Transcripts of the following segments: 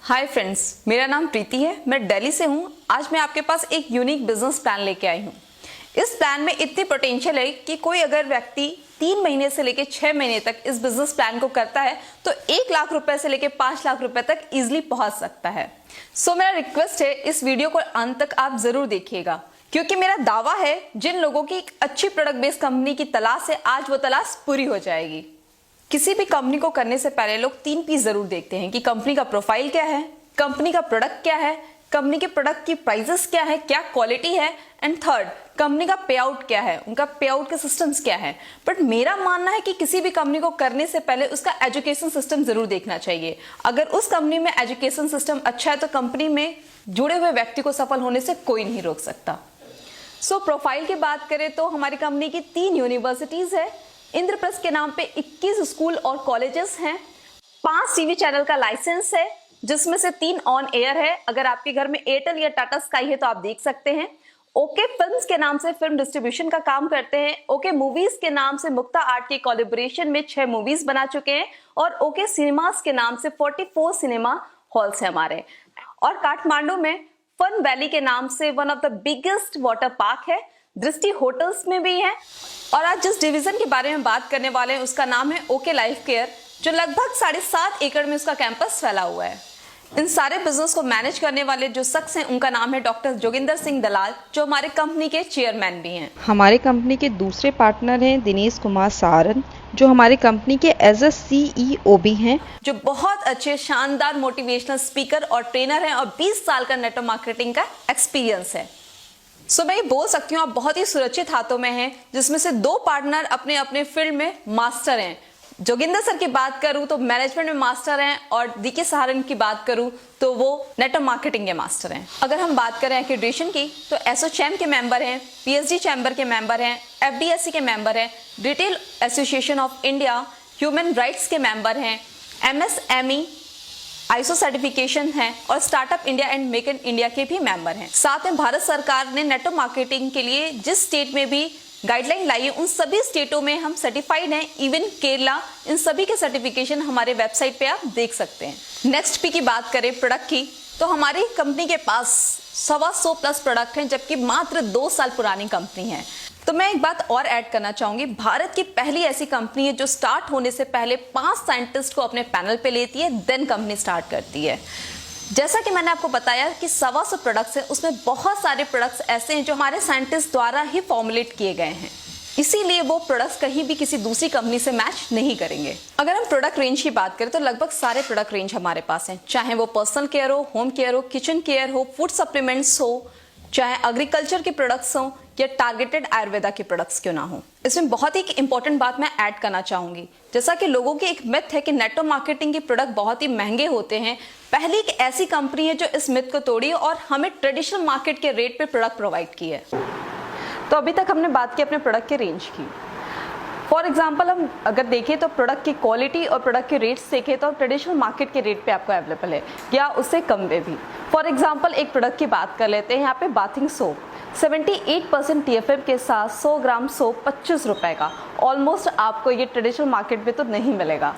Hi friends, मेरा नाम प्रीति है। मैं दिल्ली से हूँ। आज मैं आपके पास एक यूनिक बिजनेस प्लान लेके आई हूँ। इस प्लान में इतनी पोटेंशियल है कि कोई अगर व्यक्ति 3 महीने से लेके 6 महीने तक इस बिजनेस प्लान को करता है तो 1 लाख रुपए से लेके 5 लाख रुपए तक इजिली पहुंच सकता है। सो मेरा रिक्वेस्ट है, इस वीडियो को अंत तक आप जरूर देखिएगा, क्योंकि मेरा दावा है जिन लोगों की एक अच्छी प्रोडक्ट बेस्ड कंपनी की तलाश है, आज वो तलाश पूरी हो जाएगी। किसी भी कंपनी को करने से पहले लोग 3 पीस जरूर देखते हैं कि कंपनी का प्रोफाइल क्या है, कंपनी का प्रोडक्ट क्या है, कंपनी के प्रोडक्ट की प्राइसेस क्या है, क्या क्वालिटी है, एंड थर्ड कंपनी का पे आउट क्या है, उनका पे आउट के सिस्टम्स क्या है। बट मेरा मानना है कि किसी भी कंपनी को करने से पहले उसका एजुकेशन सिस्टम जरूर देखना चाहिए। अगर उस कंपनी में एजुकेशन सिस्टम अच्छा है तो कंपनी में जुड़े हुए व्यक्ति को सफल होने से कोई नहीं रोक सकता। सो प्रोफाइल की बात करें तो हमारी कंपनी की 3 यूनिवर्सिटीज है। इंद्रप्रस्थ के नाम पे 21 स्कूल और कॉलेजेस हैं। 5 टीवी चैनल का लाइसेंस है, जिसमें से 3 ऑन एयर है। अगर आपके घर में एयरटेल या टाटा स्काई है तो आप देख सकते हैं। ओके फिल्म्स के नाम से फिल्म डिस्ट्रीब्यूशन का काम करते हैं। ओके मूवीज के नाम से मुक्ता आर्ट के कोलैबोरेशन में 6 मूवीज बना चुके हैं। और ओके सिनेमास के नाम से 44 सिनेमा हॉल्स है हमारे। और काठमांडू में फन वैली के नाम से one of the biggest water park है। दृष्टि होटल्स में भी है। और आज जिस डिवीजन के बारे में बात करने वाले हैं उसका नाम है ओके लाइफ केयर, जो लगभग 7.5 एकड़ में उसका कैंपस फैला हुआ है। इन सारे बिजनेस को मैनेज करने वाले जो शख्स हैं उनका नाम है डॉक्टर जोगिंदर सिंह दलाल, जो हमारे कंपनी के चेयरमैन भी हैं। हमारे कंपनी के दूसरे पार्टनर हैं दिनेश कुमार सारन, जो हमारी कंपनी के एज अ CEO भी हैं, जो बहुत अच्छे शानदार मोटिवेशनल स्पीकर और ट्रेनर हैं और 20 साल का नेटवर्क मार्केटिंग का एक्सपीरियंस है। सो मैं ये बोल सकती हूँ आप बहुत ही सुरक्षित हाथों में हैं, जिसमें से 2 पार्टनर अपने अपने फील्ड में मास्टर हैं। जोगिंदर सर की बात करूं तो मैनेजमेंट में मास्टर हैं, और DK सहारन की बात करूं तो वो नेटवर्क मार्केटिंग के मास्टर हैं। अगर हम बात करें एक्रेडिटेशन की तो एसोचैम के मेंबर हैं, PSD चैम्बर के मेंबर हैं, FDSC के मेंबर हैं, retail association of India, human rights के मेंबर हैं, MSME ISO सर्टिफिकेशन है, और startup India and make in India के भी मेंबर हैं। साथ में भारत सरकार ने नेटवर्क मार्केटिंग के लिए जिस स्टेट में भी गाइडलाइन लाई है उन सभी स्टेटों में हम सर्टिफाइड हैं। इवन केरला, इन सभी के सर्टिफिकेशन हमारे वेबसाइट पे आप देख सकते हैं। नेक्स्ट पी की बात करें प्रोडक्ट की, तो हमारी कंपनी के पास 125 प्लस प्रोडक्ट हैं, जबकि मात्र 2 साल पुरानी कंपनी है। तो मैं एक बात और ऐड करना चाहूंगी, भारत की पहली ऐसी कंपनी है जो स्टार्ट होने से पहले 5 साइंटिस्ट को अपने पैनल पे लेती है, देन कंपनी स्टार्ट करती है। जैसा कि मैंने आपको बताया कि 125 प्रोडक्ट्स हैं, उसमें बहुत सारे प्रोडक्ट्स ऐसे हैं जो हमारे साइंटिस्ट द्वारा ही फॉर्मुलेट किए गए हैं, इसीलिए वो प्रोडक्ट्स कहीं भी किसी दूसरी कंपनी से मैच नहीं करेंगे। अगर हम प्रोडक्ट रेंज की बात करें तो लगभग सारे प्रोडक्ट रेंज हमारे पास हैं, चाहे वो पर्सनल केयर हो, होम केयर हो, किचन केयर हो, फूड सप्लीमेंट्स हो, चाहे एग्रीकल्चर के प्रोडक्ट्स हो या टारगेटेड आयुर्वेदा के प्रोडक्ट्स क्यों ना हो। इसमें बहुत ही इंपॉर्टेंट बात मैं ऐड करना चाहूंगी, जैसा कि लोगों की एक मिथ है कि नेटवर्क मार्केटिंग के प्रोडक्ट बहुत ही महंगे होते हैं। पहली एक ऐसी कंपनी है जो इस मिथ को तोड़ी और हमें ट्रेडिशनल मार्केट के रेट पे प्रोडक्ट प्रोवाइड की है। तो अभी तक हमने बात की अपने प्रोडक्ट के रेंज की। फॉर एग्जाम्पल हम अगर देखें तो प्रोडक्ट की क्वालिटी और प्रोडक्ट के रेट्स देखें तो ट्रेडिशनल मार्केट के रेट पे आपको अवेलेबल है या उससे कम में भी। फॉर एग्जाम्पल एक प्रोडक्ट की बात कर लेते हैं, यहाँ पे बाथिंग सोप 78% TFM के साथ 100 ग्राम सोप 25 रुपए का। ऑलमोस्ट आपको ये ट्रेडिशनल मार्केट में तो नहीं मिलेगा।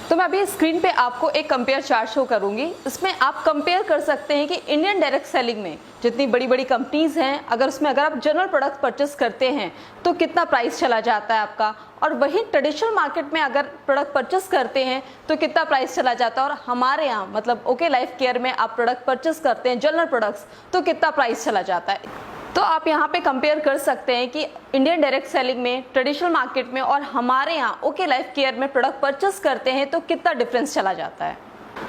तो मैं अभी स्क्रीन पे आपको एक कंपेयर चार्ट शो करूंगी। इसमें आप कंपेयर कर सकते हैं कि इंडियन डायरेक्ट सेलिंग में जितनी बड़ी बड़ी कंपनीज हैं, अगर आप जनरल प्रोडक्ट परचेस करते हैं तो कितना प्राइस चला जाता है आपका, और वहीं ट्रेडिशनल मार्केट में अगर प्रोडक्ट परचेस करते हैं तो कितना प्राइस चला जाता है। और हमारे यहाँ मतलब ओके लाइफ केयर में आप प्रोडक्ट परचेस करते हैं जनरल प्रोडक्ट्स तो कितना प्राइस चला जाता है। तो आप यहाँ पे कंपेयर कर सकते हैं कि इंडियन डायरेक्ट सेलिंग में, ट्रेडिशनल मार्केट में और हमारे यहाँ ओके लाइफ केयर में प्रोडक्ट परचेस करते हैं तो कितना डिफरेंस चला जाता है।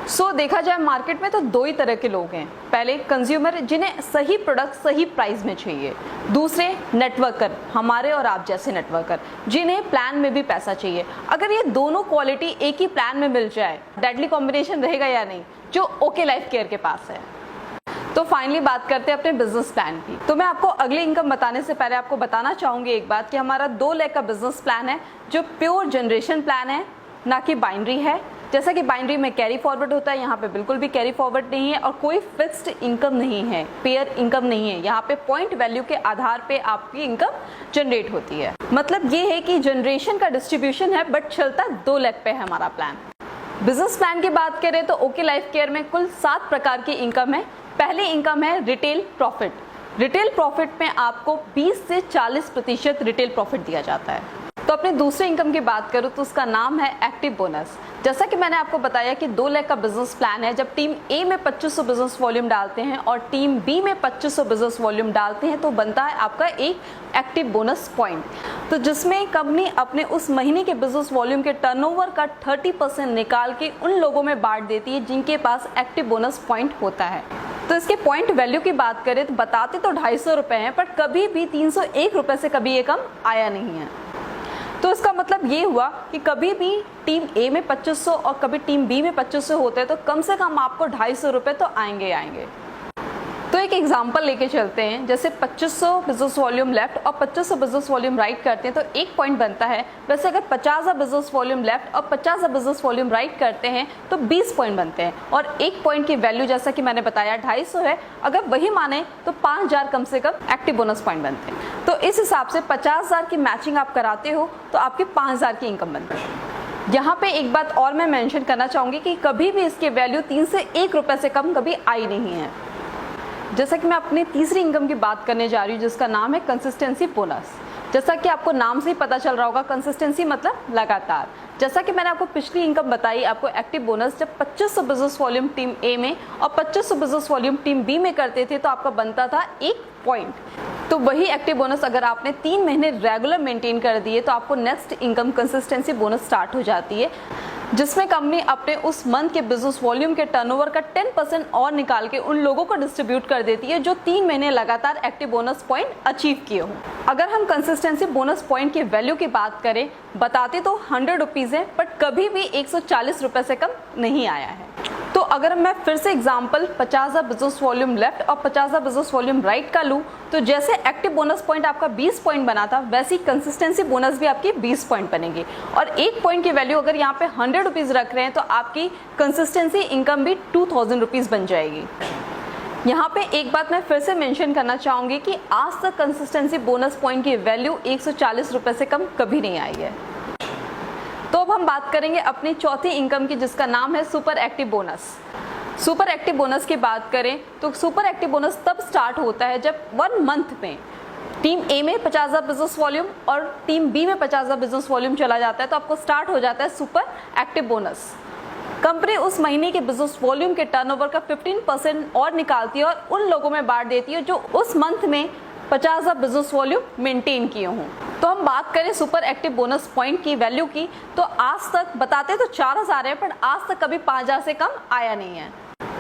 सो देखा जाए मार्केट में तो 2 ही तरह के लोग हैं। पहले कंज्यूमर जिन्हें सही प्रोडक्ट सही प्राइस में चाहिए, दूसरे नेटवर्कर, हमारे और आप जैसे नेटवर्कर जिन्हें प्लान में भी पैसा चाहिए। अगर ये दोनों क्वालिटी एक ही प्लान में मिल जाए, डेडली कॉम्बिनेशन रहेगा या नहीं, जो ओके लाइफ केयर के पास है। तो फाइनली बात करते हैं अपने बिजनेस प्लान की। तो मैं आपको अगली इनकम बताने से पहले आपको बताना चाहूंगी एक बात कि हमारा 2 लाख का बिजनेस प्लान है, जो प्योर जनरेशन प्लान है, ना कि बाइनरी है। जैसा कि बाइनरी में कैरी फॉरवर्ड होता है, यहाँ पे बिल्कुल भी कैरी फॉरवर्ड नहीं है और कोई फिक्स्ड इनकम नहीं है, पेयर इनकम नहीं है। यहाँ पे पॉइंट वैल्यू के आधार पे आपकी इनकम जनरेट होती है। मतलब ये है कि जनरेशन का डिस्ट्रीब्यूशन है, बट चलता 2 लाख पे है हमारा प्लान। बिजनेस प्लान की बात करें तो ओके लाइफ केयर में कुल 7 प्रकार की इनकम है। पहली इनकम है रिटेल प्रॉफिट। रिटेल प्रॉफिट में आपको 20 से 40% रिटेल प्रॉफिट दिया जाता है। तो अपने दूसरे इनकम की बात करूँ तो उसका नाम है एक्टिव बोनस। जैसा कि मैंने आपको बताया कि 2 लाख का बिजनेस प्लान है। जब टीम ए में 2500 बिजनेस वॉल्यूम डालते हैं और टीम बी में 2500 बिजनेस वॉल्यूम डालते हैं तो बनता है आपका एक एक्टिव बोनस पॉइंट। तो जिसमें कंपनी अपने उस महीने के बिजनेस वॉल्यूम के टर्नओवर का 30% निकाल के उन लोगों में बांट देती है जिनके पास एक्टिव बोनस पॉइंट होता है। तो इसके पॉइंट वैल्यू की बात करें तो बताते तो 250 रुपये हैं, पर कभी भी 301 रुपये से कभी ये कम आया नहीं है। तो इसका मतलब ये हुआ कि कभी भी टीम ए में 2500 और कभी टीम बी में 2500 होते हैं तो कम से कम आपको 250 रुपये तो आएंगे। तो एक एग्जांपल लेके चलते हैं। जैसे 2500 बिजनेस वॉल्यूम लेफ्ट और 2500 बिजनेस वॉल्यूम राइट करते हैं तो 1 पॉइंट बनता है। वैसे अगर 50 बिजनेस वॉल्यूम लेफ्ट और 50 बिजनेस वॉल्यूम राइट करते हैं तो 20 पॉइंट बनते हैं और 1 पॉइंट की वैल्यू जैसा कि मैंने बताया 250 है। अगर वही माने तो 5000 कम से कम एक्टिव बोनस पॉइंट बनते हैं। तो इस हिसाब से 50,000 की मैचिंग आप कराते हो तो आपकी 5000 की इनकम बनती है। यहाँ पे एक बात और मैं मेंशन करना चाहूँगी कि कभी भी इसकी वैल्यू 3 से 1 रुपये से कम कभी आई नहीं है। जैसा कि मैं अपनी तीसरी इनकम की बात करने जा रही हूँ जिसका नाम है कंसिस्टेंसी बोनस। जैसा कि आपको नाम से ही पता चल रहा होगा, कंसिस्टेंसी मतलब लगातार। जैसा कि मैंने आपको पिछली इनकम बताई, आपको एक्टिव बोनस जब 2500 बिजनेस वॉल्यूम टीम ए में और 2500 बिजनेस वॉल्यूम टीम बी में करते थे तो आपका बनता था 1 पॉइंट। तो वही एक्टिव बोनस अगर आपने 3 महीने रेगुलर मेंटेन कर दिए तो आपको next income consistency bonus start हो जाती है, जिसमें कंपनी अपने उस मंथ के बिजनेस वॉल्यूम के टर्नओवर का 10% और निकाल के उन लोगों को डिस्ट्रीब्यूट कर देती है जो 3 महीने लगातार एक्टिव बोनस पॉइंट अचीव किए हों। अगर हम कंसिस्टेंसी बोनस पॉइंट की वैल्यू की बात करें, बताते तो 100 रुपीज़ है, बट कभी भी 140 रुपये से कम नहीं आया है। तो अगर मैं फिर से एग्जांपल 50 बिजनेस वॉल्यूम लेफ्ट और 50 बिजनेस वॉल्यूम राइट का लूँ तो जैसे एक्टिव बोनस पॉइंट आपका 20 पॉइंट बना था वैसी कंसिस्टेंसी बोनस भी आपकी 20 पॉइंट बनेगी। और 1 पॉइंट की वैल्यू अगर यहाँ पे 100 रुपीज़ रख रहे हैं तो आपकी कंसिस्टेंसी इनकम भी 2000 रुपीज़ बन जाएगी। यहाँ पे एक बात मैं फिर से मेंशन करना चाहूँगी कि आज तक कंसिस्टेंसी बोनस पॉइंट की वैल्यू 140 रुपये से कम कभी नहीं आई है। तो अब हम बात करेंगे अपनी चौथी इनकम की जिसका नाम है super active bonus. Super active bonus की बात करें तो सुपर एक्टिव बोनस तब स्टार्ट होता है जब 1 मंथ में टीम ए में 50 बिजनेस वॉल्यूम और टीम बी में 50 बिजनेस वॉल्यूम चला जाता है तो आपको स्टार्ट हो जाता है सुपर एक्टिव बोनस। कंपनी उस महीने के बिजनेस वॉल्यूम के टर्नओवर का 15% और निकालती है और उन लोगों में बांट देती है जो उस मंथ में 50 बिजनेस वॉल्यूम मेंटेन किए हों। तो हम बात करें सुपर एक्टिव बोनस पॉइंट की वैल्यू की तो आज तक बताते तो 4000 है, पर आज तक कभी 5000 से कम आया नहीं है।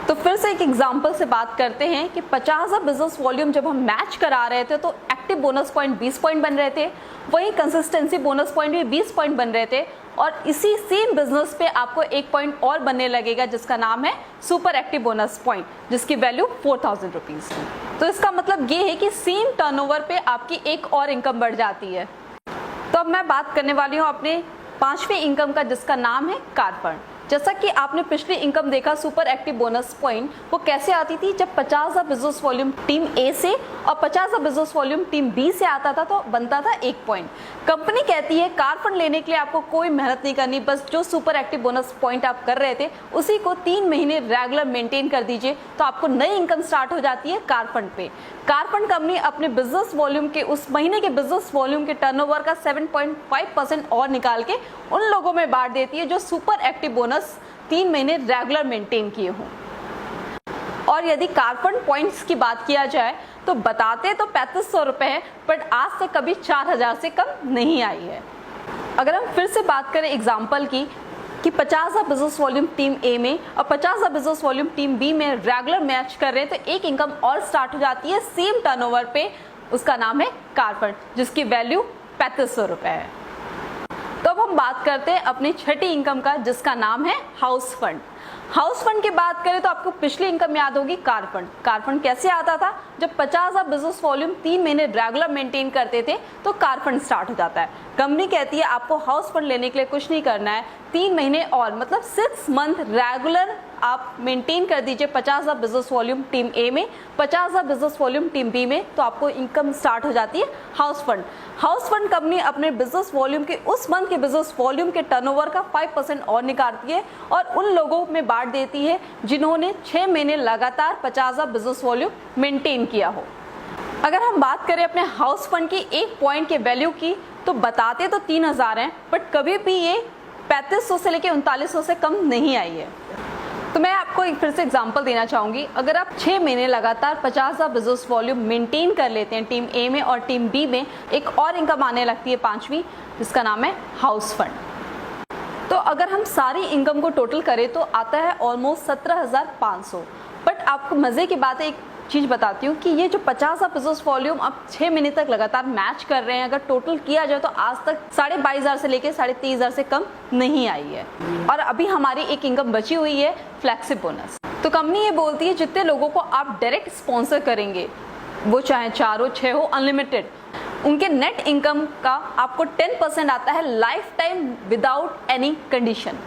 तो फिर से एक एग्जांपल से बात करते हैं कि 50 बिजनेस वॉल्यूम जब हम मैच करा रहे थे तो एक्टिव बोनस पॉइंट 20 पॉइंट बन रहे थे, वहीं कंसिस्टेंसी बोनस पॉइंट भी 20 पॉइंट बन रहे थे और इसी सेम बिजनेस पे आपको 1 पॉइंट और बनने लगेगा जिसका नाम है सुपर एक्टिव बोनस पॉइंट, जिसकी वैल्यू 4000 रुपीज़ है। तो इसका मतलब ये है कि सेम टर्नओवर पे आपकी एक और इनकम बढ़ जाती है। तो अब मैं बात करने वाली हूँ अपने 5वीं इनकम का जिसका नाम है कार फंड। जैसा कि आपने पिछली इनकम देखा सुपर एक्टिव बोनस पॉइंट वो कैसे आती थी, जब 50 बिजनेस वॉल्यूम टीम ए से और 50 बिजनेस वॉल्यूम टीम बी से आता था तो बनता था 1 पॉइंट। कंपनी कहती है कार फंड लेने के लिए आपको कोई मेहनत नहीं करनी, बस जो सुपर एक्टिव बोनस पॉइंट आप कर रहे थे उसी को 3 महीने रेगुलर मेंटेन कर दीजिए तो आपको नई इनकम स्टार्ट हो जाती है कार फंड पे। कार फंड कंपनी अपने बिजनेस वॉल्यूम के उस महीने के बिजनेस वॉल्यूम के टर्नओवर का 7.5% और निकाल के उन लोगों में बांट देती है जो सुपर एक्टिव बोनस 3 महीने रेगुलर मेंटेन किए हों। और यदि कार फंड पॉइंट्स की बात किया जाए तो बताते तो 3500 रुपये है, बट आज तक कभी 4000 से कम नहीं आई है। अगर हम फिर से बात करें एग्जाम्पल की कि 50 बिजनेस वॉल्यूम टीम ए में और 50 बिजनेस वॉल्यूम टीम बी में रेगुलर मैच कर रहे हैं तो एक इनकम और स्टार्ट हो जाती है सेम टर्नओवर पे, उसका नाम है कार फंड जिसकी वैल्यू 3500 रुपये है। तो अब हम बात करते हैं अपनी छठी इनकम का जिसका नाम है हाउस फंड। हाउस फंड की बात करें तो आपको पिछली इनकम याद होगी, कार फंड। कार फंड कैसे आता था? जब 50,000 बिजनेस वॉल्यूम 3 महीने रेगुलर मेंटेन करते थे तो कार फंड स्टार्ट हो जाता है। कंपनी कहती है आपको हाउस फंड लेने के लिए कुछ नहीं करना है, 3 महीने और मतलब 6 मंथ रेगुलर आप मेंटेन कर दीजिए 50,000 बिजनेस वॉल्यूम टीम ए में, 50,000 बिजनेस वॉल्यूम टीम बी में, तो आपको इनकम स्टार्ट हो जाती है house fund. House fund company अपने बिजनेस वॉल्यूम के उस मंथ के बिजनेस वॉल्यूम के टर्नओवर का 5% और निकालती है और उन लोगों में बांट देती है जिन्होंने 6 महीने लगातार 50,000 बिजनेस वॉल्यूम मेंटेन किया हो। अगर हम बात करें अपने हाउस फंड की एक पॉइंट के वैल्यू की, तो बताते तो 3,000 हैं, बट कभी भी ये 3500 से लेकर 3900 से कम नहीं आई है। तो मैं आपको एक फिर से एग्जांपल देना चाहूंगी। अगर आप 6 महीने लगातार 50,000 बिजनेस वॉल्यूम मेंटेन कर लेते हैं टीम ए में और टीम बी में, एक और इनकम आने लगती है 5वीं, जिसका नाम है हाउस फंड। तो अगर हम सारी इनकम को टोटल करें तो आता है ऑलमोस्ट 17,500। बट आपको मजे की बात है, एक चीज बताती हूँ कि ये जो 50,000 बिजनेस वॉल्यूम आप 6 महीने तक लगातार मैच कर रहे हैं, अगर टोटल किया जाए तो आज तक 22,500 से लेकर 23,500 से कम नहीं आई है। और अभी हमारी एक इनकम बची हुई है फ्लैक्सी बोनस। तो कंपनी ये बोलती है जितने लोगों को आप डायरेक्ट स्पॉन्सर करेंगे, वो चाहे 4 हो 6 हो अनलिमिटेड, उनके नेट इनकम का आपको 10% आता है life time without any condition.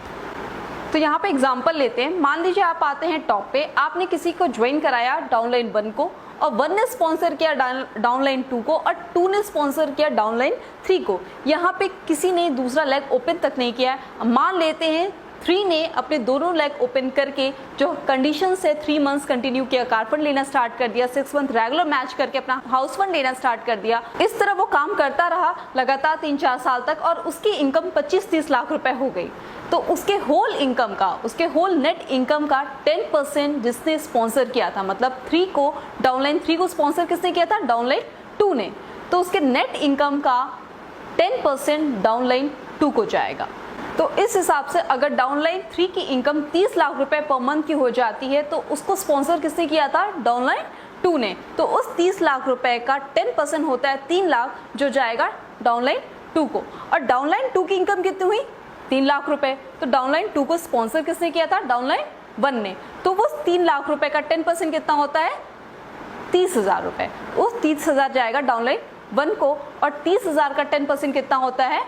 तो यहाँ पे एग्जांपल लेते हैं। मान लीजिए आप आते हैं टॉप पे, आपने किसी को ज्वाइन कराया डाउनलाइन 1 को और 1 ने स्पॉन्सर किया डाउनलाइन 2 को और 2 ने स्पॉन्सर किया डाउनलाइन 3 को। यहाँ पे किसी ने दूसरा लेग ओपन तक नहीं किया है। मान लेते हैं 3 ने अपने दोनों लेग ओपन करके जो कंडीशन से 3 मंथ्स कंटिन्यू किया, कार फंड लेना स्टार्ट कर दिया, 6 मंथ रेगुलर मैच करके अपना हाउस फंड लेना स्टार्ट कर दिया। इस तरह वो काम करता रहा लगातार 3-4 साल तक और उसकी इनकम 25-30 लाख रुपए हो गई। तो उसके होल इनकम का, उसके होल नेट इनकम का 10% जिसने स्पॉन्सर किया था, मतलब 3 को डाउनलाइन 3 को स्पॉन्सर किसने किया था? डाउनलाइन 2 ने। तो उसके नेट इनकम का 10% डाउनलाइन 2 को जाएगा। तो इस हिसाब से अगर डाउनलाइन 3 की इनकम 30 लाख रुपए पर मंथ की हो जाती है तो उसको स्पॉन्सर किसने किया था? डाउनलाइन 2 ने। तो उस 30 लाख रुपए का 10% होता है 3 लाख, जो जाएगा डाउनलाइन 2 को। और डाउनलाइन 2 की इनकम कितनी हुई? 3 लाख रुपए। तो डाउनलाइन 2 को स्पॉन्सर किसने किया था? डाउनलाइन 1 ने। तो वो 3 लाख रुपए का 10% कितना होता है? 30,000 रुपए। उस 30,000 जाएगा डाउनलाइन 1 को और 30,000 का 10% कितना होता है?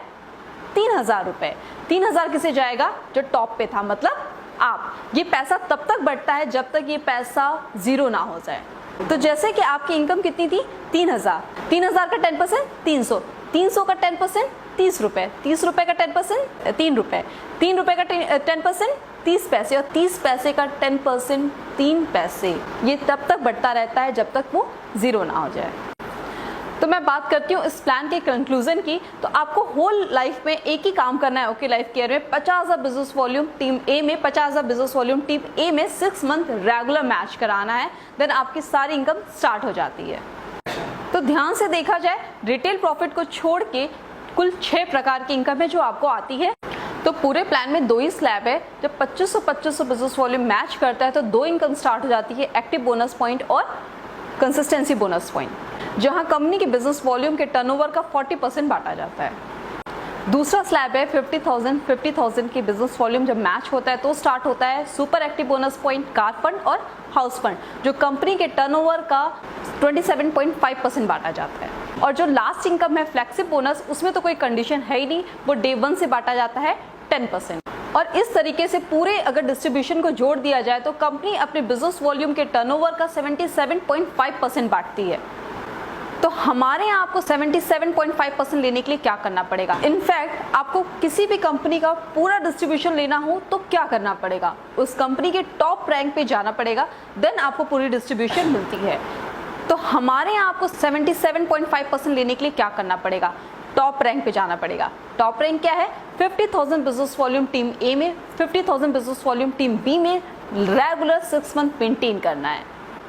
3,000 रुपए। 3,000 किसे जाएगा? जो टॉप पे था, मतलब आप। ये पैसा तब तक बढ़ता है जब तक ये पैसा 0 ना हो जाए। तो जैसे कि आपकी इनकम कितनी थी? 3,000। 3,000 का 10% 300। 300 का 10% 30 रुपए। 30 रुपए का 10% 3 रुपए। 3 रुपए का 10% 30 पैसे और 30 पैसे का 10% 3 पैसे। ये तब तक बढ़ता रहता है जब तक वो 0 ना हो जाए। तो मैं बात करती हूँ इस प्लान के कंक्लूजन की। तो आपको होल लाइफ में एक ही काम करना है ओके लाइफ केयर में। 50,000 बिजनेस वॉल्यूम टीम ए में, 50,000 बिजनेस वॉल्यूम टीम ए में 6 मंथ रेगुलर मैच कराना है, देन आपकी सारी इनकम स्टार्ट हो जाती है। तो ध्यान से देखा जाए, रिटेल प्रॉफिट को छोड़ के कुल 6 प्रकार की इनकम है जो आपको आती है। तो पूरे प्लान में 2 ही स्लैब है। जब 2500 बिजनेस वॉल्यूम मैच करता है तो 2 इनकम स्टार्ट हो जाती है, एक्टिव बोनस पॉइंट और कंसिस्टेंसी बोनस पॉइंट, जहां कंपनी के बिजनेस वॉल्यूम के टर्नओवर का 40% बांटा जाता है। दूसरा स्लैब है 50,000 की बिजनेस वॉल्यूम जब मैच होता है तो स्टार्ट होता है super active bonus point, car fund और हाउस फंड, जो कंपनी के टर्नओवर का 27.5% बांटा जाता है। और जो लास्ट इनकम है फ्लेक्सी बोनस, उसमें तो कोई कंडीशन है ही नहीं, वो डे 1 से बांटा जाता है 10%। और इस तरीके से पूरे अगर डिस्ट्रीब्यूशन को जोड़ दिया जाए तो कंपनी अपने बिजनेस वॉल्यूम के टर्नओवर का 77.5% बांटती है। तो हमारे यहाँ आपको 77.5% लेने के लिए क्या करना पड़ेगा? इनफैक्ट आपको किसी भी कंपनी का पूरा डिस्ट्रीब्यूशन लेना हो तो क्या करना पड़ेगा? उस कंपनी के टॉप रैंक पे जाना पड़ेगा, देन आपको पूरी डिस्ट्रीब्यूशन मिलती है। तो हमारे यहाँ आपको 77.5% लेने के लिए क्या करना पड़ेगा? टॉप रैंक पे जाना पड़ेगा। टॉप रैंक क्या है? 50,000 बिजनेस वॉल्यूम टीम ए में, 50,000 बिजनेस वॉल्यूम टीम बी में रेगुलर 6 मंथ मेंटेन करना है।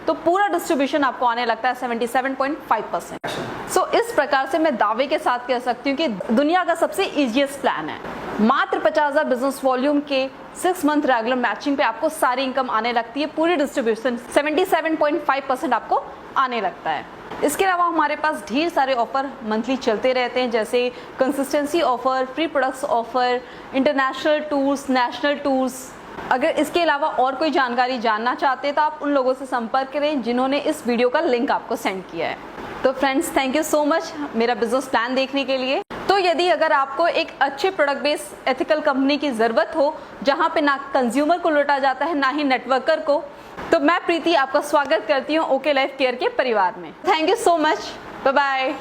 तो पूरा डिस्ट्रीब्यूशन आपको आने लगता है 77.5%। सो इस प्रकार से मैं दावे के साथ कह सकती हूँ कि दुनिया का सबसे इजीएस्ट प्लान है। मात्र 50,000 बिजनेस वॉल्यूम के 6 मंथ रेगुलर मैचिंग पे आपको सारी इनकम आने लगती है, पूरी डिस्ट्रीब्यूशन 77.5% आपको आने लगता है। इसके अलावा हमारे पास ढेर सारे ऑफर मंथली चलते रहते हैं, जैसे consistency offer, free products offer, international tours, national tours, अगर इसके अलावा और कोई जानकारी जानना चाहते हैं तो आप उन लोगों से संपर्क करें जिन्होंने इस वीडियो का लिंक आपको सेंड किया है। तो friends, thank you so much मेरा बिजनेस प्लान देखने के लिए। तो यदि अगर आपको एक अच्छे प्रोडक्ट बेस्ड एथिकल कंपनी की ज़रूरत हो जहां पे ना कंज्यूमर को लूटा जाता है ना ही नेटवर्कर को, तो मैं प्रीति आपका स्वागत करती हूं ओके लाइफ केयर के परिवार में। Thank you so much, bye bye.